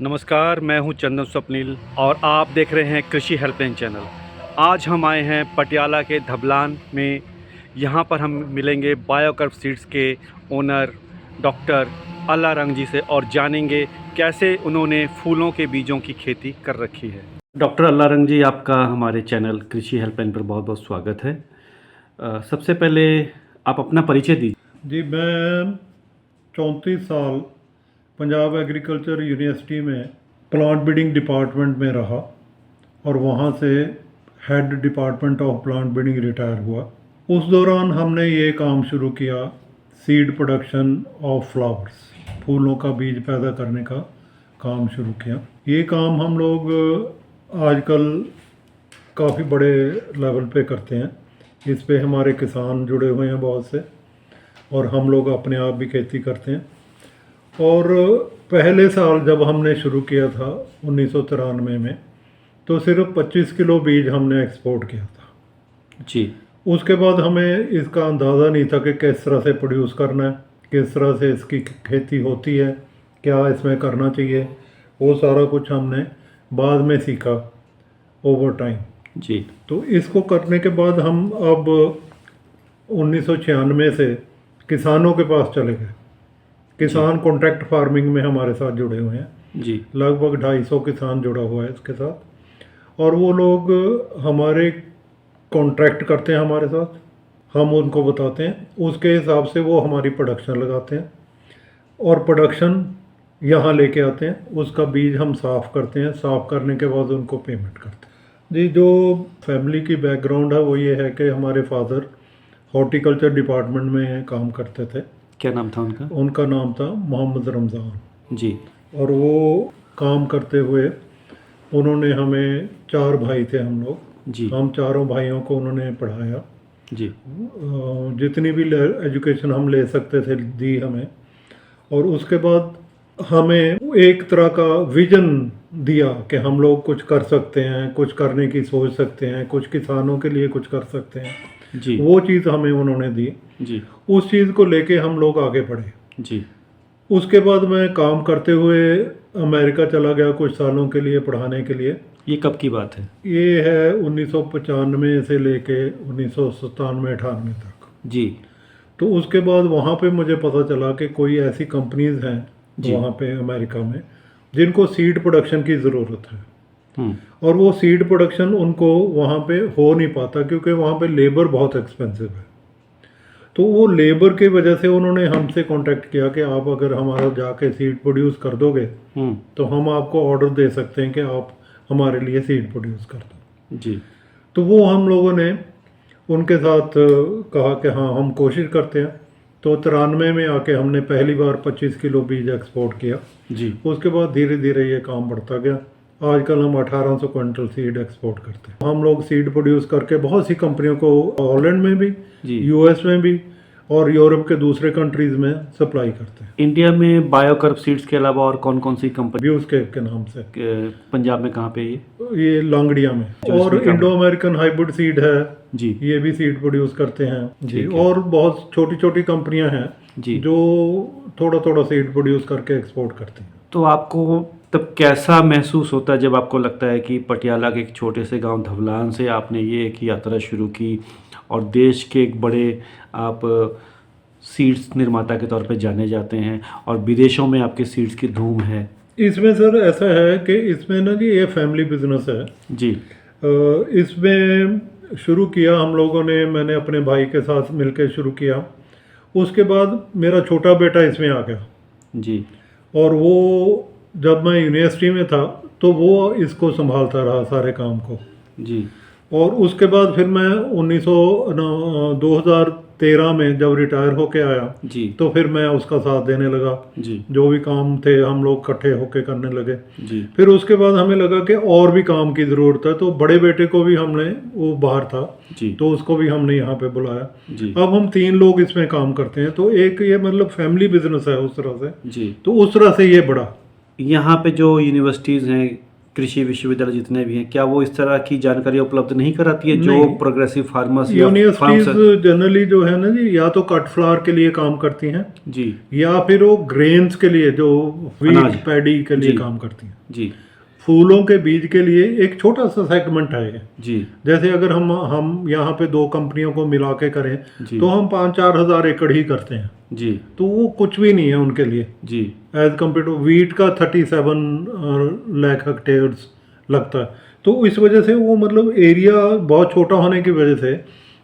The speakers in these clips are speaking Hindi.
नमस्कार, मैं हूं चंदन स्वप्निल और आप देख रहे हैं कृषि हेल्पलाइन चैनल। आज हम आए हैं पटियाला के धबलान में। यहां पर हम मिलेंगे बायोकर्व सीड्स के ओनर डॉक्टर अल्लाह रंग जी से और जानेंगे कैसे उन्होंने फूलों के बीजों की खेती कर रखी है। डॉक्टर अल्लाह रंग जी, आपका हमारे चैनल कृषि हेल्पलाइन पर बहुत बहुत स्वागत है। सबसे पहले आप अपना परिचय दीजिए। जी, मैं 34 साल पंजाब एग्रीकल्चर यूनिवर्सिटी में प्लांट ब्रीडिंग डिपार्टमेंट में रहा और वहाँ से head department of plant breeding retire हुआ। उस दौरान हमने ये काम शुरू किया, सीड प्रोडक्शन ऑफ फ्लावर्स, फूलों का बीज पैदा करने का काम शुरू किया। ये काम हम लोग आजकल काफ़ी बड़े लेवल पे करते हैं। इस पे हमारे किसान जुड़े हुए हैं बहुत से, और हम लोग अपने आप भी खेती करते हैं। और पहले साल जब हमने शुरू किया था 1993 में, तो सिर्फ 25 किलो बीज हमने एक्सपोर्ट किया था जी। उसके बाद हमें इसका अंदाज़ा नहीं था कि किस तरह से प्रोड्यूस करना है, किस तरह से इसकी खेती होती है, क्या इसमें करना चाहिए। वो सारा कुछ हमने बाद में सीखा ओवर टाइम जी। तो इसको करने के बाद हम अब 1996 से किसानों के पास चले गए। किसान कॉन्ट्रैक्ट फार्मिंग में हमारे साथ जुड़े हुए हैं जी। लगभग 250 किसान जुड़ा हुआ है इसके साथ, और वो लोग हमारे कॉन्ट्रैक्ट करते हैं हमारे साथ। हम उनको बताते हैं, उसके हिसाब से वो हमारी प्रोडक्शन लगाते हैं और प्रोडक्शन यहाँ लेके आते हैं। उसका बीज हम साफ़ करते हैं, साफ़ करने के बाद उनको पेमेंट करते हैं। जी, जो फैमिली की बैकग्राउंड है वो ये है कि हमारे फादर हॉर्टिकल्चर डिपार्टमेंट में काम करते थे। क्या नाम था उनका? उनका नाम था मोहम्मद रमज़ान जी। और वो काम करते हुए उन्होंने हमें 4 भाई थे हम लोग जी। हम चारों भाइयों को उन्होंने पढ़ाया। जी। जितनी भी एजुकेशन हम ले सकते थे दी हमें, और उसके बाद हमें एक तरह का विजन दिया कि हम लोग कुछ कर सकते हैं, कुछ करने की सोच सकते हैं, कुछ किसानों के लिए कुछ कर सकते हैं। जी। वो चीज़ हमें उन्होंने दी। जी। उस चीज़ को लेके हम लोग आगे बढ़े। जी। उसके बाद मैं काम करते हुए अमेरिका चला गया कुछ सालों के लिए पढ़ाने के लिए। ये कब की बात है? ये है 1995 से लेके 1997-98 तक। जी। तो उसके बाद वहाँ पे मुझे पता चला कि कोई ऐसी कंपनीज हैं जी। वहाँ पे अमेरिका में जिनको सीड प्रोडक्शन की ज़रूरत है, हम्म। और वो सीड प्रोडक्शन उनको वहाँ पे हो नहीं पाता क्योंकि वहाँ पे लेबर बहुत एक्सपेंसिव है। तो वो लेबर की वजह से उन्होंने हमसे कांटेक्ट किया कि आप अगर हमारा जाके सीड प्रोड्यूस कर दोगे तो हम आपको ऑर्डर दे सकते हैं कि आप हमारे लिए सीड प्रोड्यूस कर दो। जी। तो वो हम लोगों ने उनके साथ कहा कि हाँ हम कोशिश करते हैं। तो 93 में आके हमने पहली बार 25 किलो बीज एक्सपोर्ट किया। जी। उसके बाद धीरे धीरे ये काम बढ़ता गया। आजकल हम 1800 क्विंटल सीड एक्सपोर्ट करते हैं। हम लोग सीड प्रोड्यूस करके बहुत सी कंपनियों को हॉलैंड में भी, जी। यूएस में भी और यूरोप के दूसरे कंट्रीज में सप्लाई करते हैं। इंडिया में बायोकर्व सीड्स के अलावा और कौन कौन सी कंपनी? व्यूज के नाम से। पंजाब में कहाँ पे ये लांगड़िया में। जो और इसमें इंडो अमेरिकन हाइब्रिड सीड है जी। ये भी सीड प्रोड्यूस करते हैं जी। ठीक है। और बहुत छोटी छोटी कंपनियां हैं जी। जो थोड़ा थोड़ा सीड प्रोड्यूस करके एक्सपोर्ट करती हैं। तो आपको तब कैसा महसूस होता है जब आपको लगता है कि पटियाला के एक छोटे से गांव धबलान से आपने ये एक यात्रा शुरू की और देश के एक बड़े आप सीड्स निर्माता के तौर पे जाने जाते हैं और विदेशों में आपके सीड्स की धूम है? इसमें सर ऐसा है कि इसमें ना जी ये फैमिली बिजनेस है जी। इसमें शुरू किया हम लोगों ने, मैंने अपने भाई के साथ मिलकर शुरू किया। उसके बाद मेरा छोटा बेटा इसमें आ गया जी। और वो जब मैं यूनिवर्सिटी में था तो वो इसको संभालता रहा सारे काम को जी। और उसके बाद फिर मैं 2013 में जब रिटायर होके आया जी। तो फिर मैं उसका साथ देने लगा जी। जो भी काम थे हम लोग इकट्ठे होके करने लगे। जी। फिर उसके बाद हमें लगा कि और भी काम की ज़रूरत है, तो बड़े बेटे को भी हमने, वो बाहर था जी। तो उसको भी हमने यहाँ पे बुलाया। जी। अब हम 3 लोग इसमें काम करते हैं, तो एक ये मतलब फैमिली बिजनेस है उस तरह से। जी। तो उस तरह से ये बड़ा। यहाँ पे जो यूनिवर्सिटीज़ हैं कृषि विश्वविद्यालय जितने भी हैं, क्या वो इस तरह की जानकारी उपलब्ध नहीं कराती है जो नहीं। प्रोग्रेसिव फार्मर्स या यूनिवर्सिटीज farmers- जनरली जो है ना जी, या तो कट फ्लावर के लिए काम करती हैं जी या फिर वो ग्रेन्स के लिए, जो अनाज। व्हीट पैडी के लिए जी। काम करती हैं। जी फूलों के बीज के लिए एक छोटा सा सेगमेंट है ये। जी जैसे अगर हम यहाँ पे 2 कंपनियों को मिला के करें जी तो हम 5-4 हज़ार एकड़ ही करते हैं, जी तो वो कुछ भी नहीं है उनके लिए जी एज कम्पेयर टू वीट का 37 लाख हेक्टेयर्स लगता है। तो इस वजह से वो मतलब एरिया बहुत छोटा होने की वजह से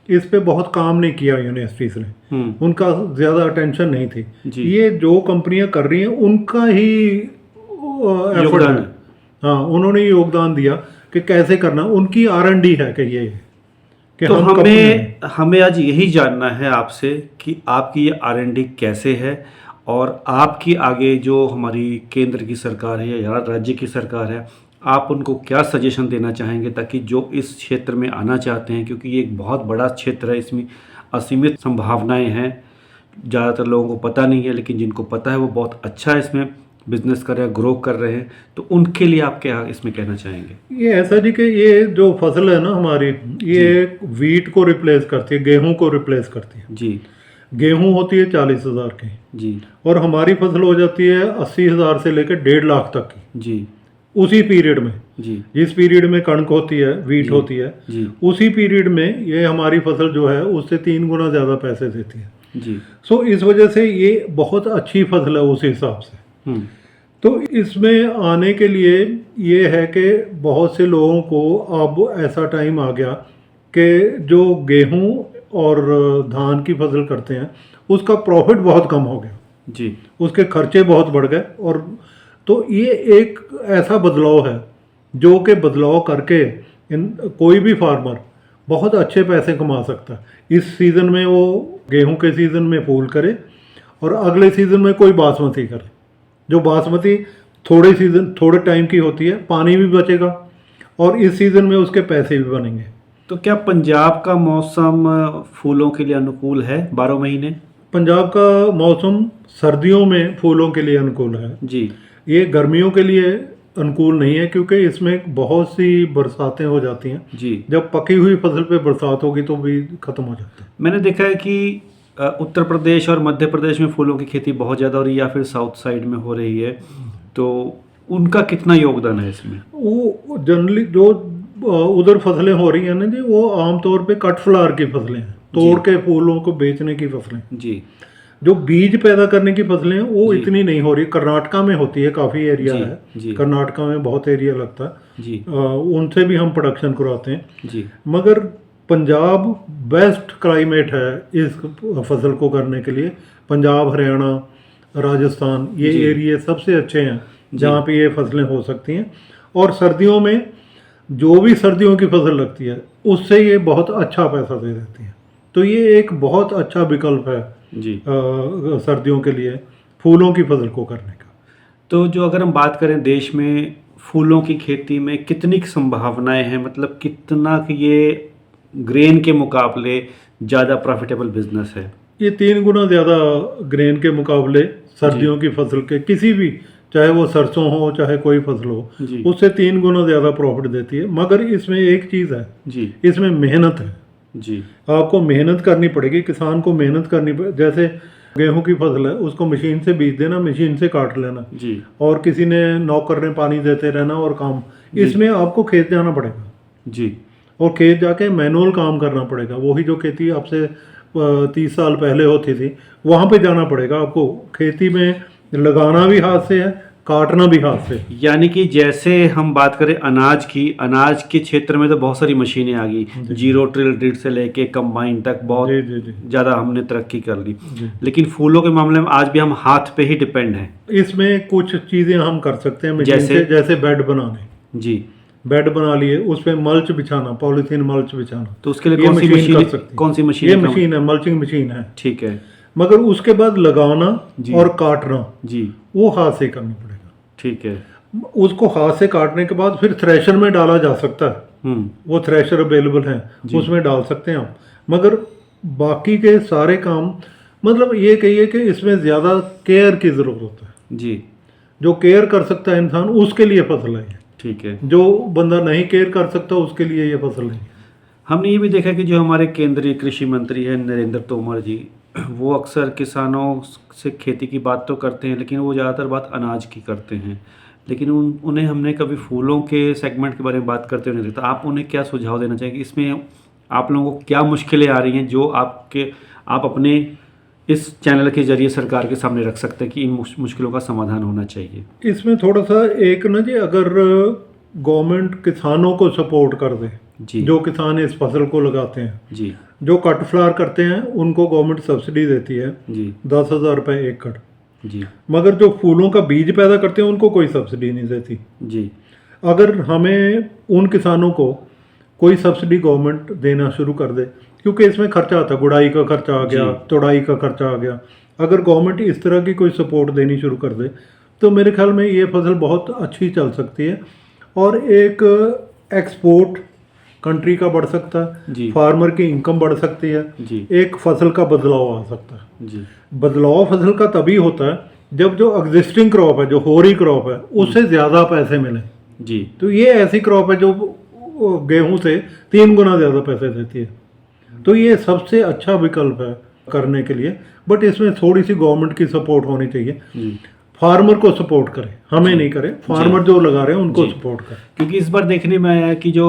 इस पे बहुत काम नहीं किया यूनिवर्सिटीज़ ने, उनका ज़्यादा अटेंशन नहीं थी। जी। ये जो कंपनियां कर रही हैं उनका ही एफर्ट योगदान है। है। हाँ, उन्होंने योगदान दिया कि कैसे करना, उनकी R&D है कि ये कि तो हम कंपनी हमें आज यही जानना है आपसे कि आपकी ये R&D कैसे है, और आपकी आगे जो हमारी केंद्र की सरकार है या राज्य की सरकार है, आप उनको क्या सजेशन देना चाहेंगे ताकि जो इस क्षेत्र में आना चाहते हैं, क्योंकि ये एक बहुत बड़ा क्षेत्र है, इसमें असीमित संभावनाएं हैं, ज़्यादातर लोगों को पता नहीं है, लेकिन जिनको पता है वो बहुत अच्छा इसमें बिजनेस कर रहे हैं, ग्रो कर रहे हैं, तो उनके लिए आप क्या इसमें कहना चाहेंगे? ये ऐसा जी कि ये जो फसल है ना हमारी, ये वीट को रिप्लेस करती है, गेहूं को रिप्लेस करती है। जी गेहूं होती है 40,000 की जी और हमारी फसल हो जाती है 80,000 से लेकर 1.5 लाख तक की जी उसी पीरियड में। जी जिस पीरियड में कणक होती है, वीट होती है, जी उसी पीरियड में ये हमारी फसल जो है उससे 3 गुना ज़्यादा पैसे देती है। जी सो इस वजह से ये बहुत अच्छी फसल है उस हिसाब से। तो इसमें आने के लिए ये है कि बहुत से लोगों को अब ऐसा टाइम आ गया कि जो गेहूं और धान की फसल करते हैं उसका प्रॉफिट बहुत कम हो गया जी उसके खर्चे बहुत बढ़ गए। और तो ये एक ऐसा बदलाव है जो कि बदलाव करके कोई भी फार्मर बहुत अच्छे पैसे कमा सकता है। इस सीज़न में वो गेहूं के सीज़न में फूल करे और अगले सीज़न में कोई बासमती करे। जो बासमती थोड़े टाइम की होती है, पानी भी बचेगा और इस सीज़न में उसके पैसे भी बनेंगे। तो क्या पंजाब का मौसम फूलों के लिए अनुकूल है 12 महीने? पंजाब का मौसम सर्दियों में फूलों के लिए अनुकूल है जी। ये गर्मियों के लिए अनुकूल नहीं है क्योंकि इसमें बहुत सी बरसातें हो जाती हैं। जी। जब पकी हुई फसल पे बरसात होगी तो भी ख़त्म हो जाता है। मैंने देखा है कि उत्तर प्रदेश और मध्य प्रदेश में फूलों की खेती बहुत ज़्यादा हो रही है या फिर साउथ साइड में हो रही है, तो उनका कितना योगदान है इसमें? वो जनरली जो उधर फसलें हो रही हैं ना जी, वो आमतौर पे कट फ्लावर की फसलें हैं, तोड़ के फूलों को बेचने की फसलें। जी। जो बीज पैदा करने की फसलें हैं वो जी। इतनी नहीं हो रही। कर्नाटका में होती है, काफ़ी एरिया जी, है जी। कर्नाटका में बहुत एरिया लगता है जी। उनसे भी हम प्रोडक्शन करवाते हैं। जी। मगर पंजाब बेस्ट क्लाइमेट है इस फसल को करने के लिए। पंजाब, हरियाणा, राजस्थान ये जी। एरिया सबसे अच्छे हैं जहाँ पे ये फसलें हो सकती हैं। और सर्दियों में जो भी सर्दियों की फसल लगती है उससे ये बहुत अच्छा पैसा दे देती है। तो ये एक बहुत अच्छा विकल्प है जी। सर्दियों के लिए फूलों की फसल को करने का। तो जो अगर हम बात करें देश में फूलों की खेती में कितनी संभावनाएं हैं, मतलब कितना कि ये ग्रेन के मुकाबले ज़्यादा प्रॉफिटेबल बिजनेस है? ये 3 गुना ज़्यादा ग्रेन के मुकाबले सर्दियों की फसल के, किसी भी, चाहे वो सरसों हो चाहे कोई फसल हो, जी। उससे 3 गुना ज़्यादा प्रॉफिट देती है। मगर इसमें एक चीज़ है जी। इसमें मेहनत है। जी। आपको मेहनत करनी पड़ेगी, किसान को मेहनत करनी पड़ेगी। जैसे गेहूं की फसल है उसको मशीन से बीज देना, मशीन से काट लेना, जी। और किसी ने नौकर ने पानी देते रहना और काम। इसमें आपको खेत जाना पड़ेगा जी। और खेत जाके मैनुअल काम करना पड़ेगा। वही जो खेती अब से 30 साल पहले होती थी वहाँ पे जाना पड़ेगा आपको। खेती में लगाना भी हाथ से है, काटना भी हाथ से। यानी कि जैसे हम बात करें अनाज की, अनाज के क्षेत्र में तो बहुत सारी मशीनें आ गई, जीरो ड्रिल ड्रिल से लेके कंबाइन तक बहुत ज़्यादा हमने तरक्की कर ली। लेकिन फूलों के मामले में आज भी हम हाथ पे ही डिपेंड हैं। इसमें कुछ चीज़ें हम कर सकते हैं मशीन से, जैसे बेड बनाने। जी। बेड बना लिए, उस पर मल्च बिछाना, पॉलीथीन मल्च बिछाना, तो उसके लिए कौन सी मशीन? ये मशीन है, मल्चिंग मशीन है। ठीक है। मगर उसके बाद लगाना और काटना जी वो हाथ से करना पड़ेगा। ठीक है। उसको हाथ से काटने के बाद फिर थ्रेशर में डाला जा सकता है। वो थ्रेशर अवेलेबल है, उसमें डाल सकते हैं आप। मगर बाकी के सारे काम, मतलब ये कहिए कि इसमें ज़्यादा केयर की ज़रूरत है। जी। जो केयर कर सकता है इंसान, उसके लिए फसल है। ठीक है। जो बंदा नहीं केयर कर सकता उसके लिए ये फसल नहीं। हमने ये भी देखा कि जो हमारे केंद्रीय कृषि मंत्री हैं नरेंद्र तोमर जी, वो अक्सर किसानों से खेती की बात तो करते हैं, लेकिन वो ज़्यादातर बात अनाज की करते हैं। लेकिन उन्हें हमने कभी फूलों के सेगमेंट के बारे में बात करते हुए नहीं देखा। आप उन्हें क्या सुझाव देना चाहेंगे? इसमें आप लोगों को क्या मुश्किलें आ रही हैं जो आप अपने इस चैनल के जरिए सरकार के सामने रख सकते हैं कि इन मुश्किलों का समाधान होना चाहिए? इसमें थोड़ा सा एक ना जी, अगर गवर्नमेंट किसानों को सपोर्ट कर दे, जी जो किसान इस फसल को लगाते हैं, जी जो कट फ्लावर करते हैं उनको गवर्नमेंट सब्सिडी देती है जी 10,000 रुपये एक कट। जी मगर जो फूलों का बीज पैदा करते हैं उनको कोई सब्सिडी नहीं देती। जी अगर हमें उन किसानों को कोई सब्सिडी गवर्नमेंट देना शुरू कर दे, क्योंकि इसमें खर्चा आता है, गुड़ाई का खर्चा आ गया, जी। तोड़ाई का खर्चा आ गया, अगर गवर्नमेंट इस तरह की कोई सपोर्ट देनी शुरू कर दे तो मेरे ख्याल में ये फसल बहुत अच्छी चल सकती है और एक एक्सपोर्ट कंट्री का बढ़ सकता है, जी फार्मर की इनकम बढ़ सकती है, जी एक फसल का बदलाव आ सकता है। जी बदलाव फसल का तभी होता है जब जो एग्जिस्टिंग क्रॉप है, जो हो रही क्रॉप है, उससे ज़्यादा पैसे मिले। जी तो ये ऐसी क्रॉप है जो गेहूं से 3 गुना ज़्यादा पैसे देती है, तो ये सबसे अच्छा विकल्प है करने के लिए। बट इसमें थोड़ी सी गवर्नमेंट की सपोर्ट होनी चाहिए, जी फार्मर को सपोर्ट करे, हमें नहीं करे, फार्मर जो लगा रहे हैं उनको जी। सपोर्ट करे। क्योंकि इस बार देखने में आया है कि जो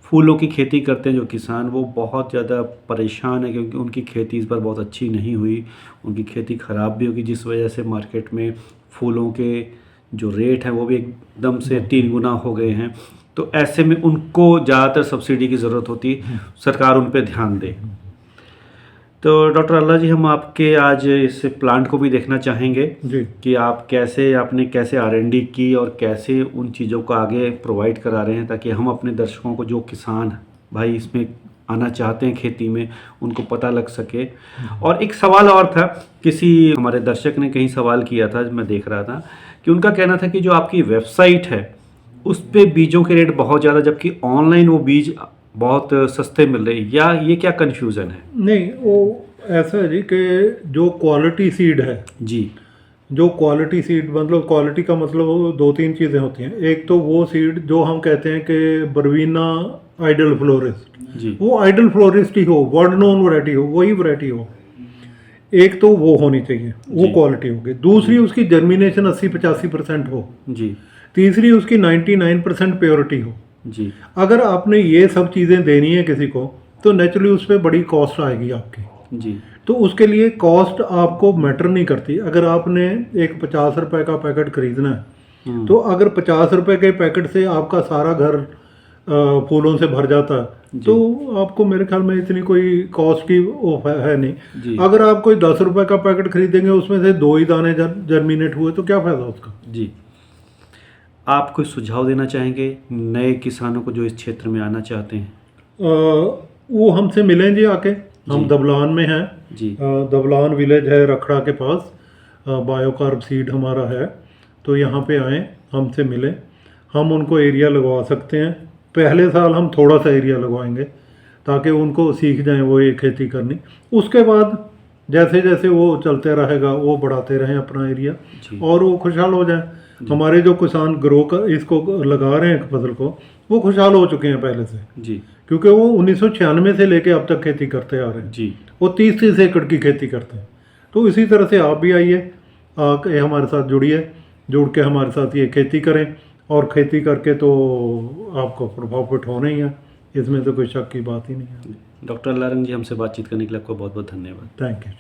फूलों की खेती करते हैं जो किसान, वो बहुत ज़्यादा परेशान है क्योंकि उनकी खेती इस बार बहुत अच्छी नहीं हुई, उनकी खेती ख़राब भी होगी, जिस वजह से मार्केट में फूलों के जो रेट हैं वो भी एकदम से 3 गुना हो गए हैं। तो ऐसे में उनको ज़्यादातर सब्सिडी की ज़रूरत होती है, सरकार उन पर ध्यान दे। तो डॉक्टर अल्लाह जी, हम आपके आज इस प्लांट को भी देखना चाहेंगे जी कि आपने कैसे R&D की और कैसे उन चीज़ों को आगे प्रोवाइड करा रहे हैं, ताकि हम अपने दर्शकों को, जो किसान भाई इसमें आना चाहते हैं खेती में, उनको पता लग सके। और एक सवाल और था, किसी हमारे दर्शक ने कहीं सवाल किया था, मैं देख रहा था कि उनका कहना था कि जो आपकी वेबसाइट है उस पे बीजों के रेट बहुत ज़्यादा, जबकि ऑनलाइन वो बीज बहुत सस्ते मिल रहे हैं, या ये क्या कन्फ्यूज़न है? नहीं, वो ऐसा है जी कि जो क्वालिटी सीड है, जी जो क्वालिटी सीड मतलब क्वालिटी का मतलब 2-3 चीज़ें होती हैं। एक तो वो सीड जो हम कहते हैं कि बर्वीना आइडल फ्लोरिस्ट, जी वो आइडल फ्लोरिस्ट ही हो, वर्ल्ड नोन वैरायटी हो, वही वैरायटी हो। एक तो वो होनी चाहिए, वो जी। क्वालिटी होगी। दूसरी उसकी जर्मिनेशन 80-85% हो। जी तीसरी उसकी 99% प्योरिटी हो। जी अगर आपने ये सब चीज़ें देनी है किसी को तो नेचुरली उस पर बड़ी कॉस्ट आएगी आपकी। जी तो उसके लिए कॉस्ट आपको मैटर नहीं करती। अगर आपने एक 50 रुपए का पैकेट खरीदना है तो अगर 50 रुपए के पैकेट से आपका सारा घर फूलों से भर जाता है तो आपको मेरे ख्याल में इतनी कोई कॉस्ट की वो है जी। नहीं। अगर आप कोई 10 रुपए का पैकेट खरीदेंगे, उसमें से 2 ही दाने जर्मिनेट हुए तो क्या फ़ायदा उसका। जी, आप कोई सुझाव देना चाहेंगे नए किसानों को जो इस क्षेत्र में आना चाहते हैं? वो हमसे मिलें जी आके। हम जी। दबलान में हैं जी दबलान विलेज है रखड़ा के पास। बायोकार्ब सीड हमारा है, तो यहाँ पे आएँ, हमसे मिलें, हम उनको एरिया लगवा सकते हैं। पहले साल हम थोड़ा सा एरिया लगवाएंगे ताकि उनको सीख जाएं वो ये खेती करनी। उसके बाद जैसे जैसे वो चलते रहेगा वो बढ़ाते रहें अपना एरिया जी। और वो खुशहाल हो जाएं। हमारे जो किसान ग्रो कर इसको लगा रहे हैं फसल को, वो खुशहाल हो चुके हैं पहले से, जी क्योंकि वो 1996 से लेके अब तक खेती करते आ रहे हैं। जी वो 30-30 एकड़ की खेती करते हैं। तो इसी तरह से आप भी आइए, आके हमारे साथ जुड़िए, जुड़ के हमारे साथ ये खेती करें और खेती करके तो आपको प्रॉफिट होना ही है, इसमें तो कोई शक की बात ही नहीं है। डॉक्टर लारंग जी, हमसे बातचीत करने के लिए आपको बहुत बहुत धन्यवाद। Thank you.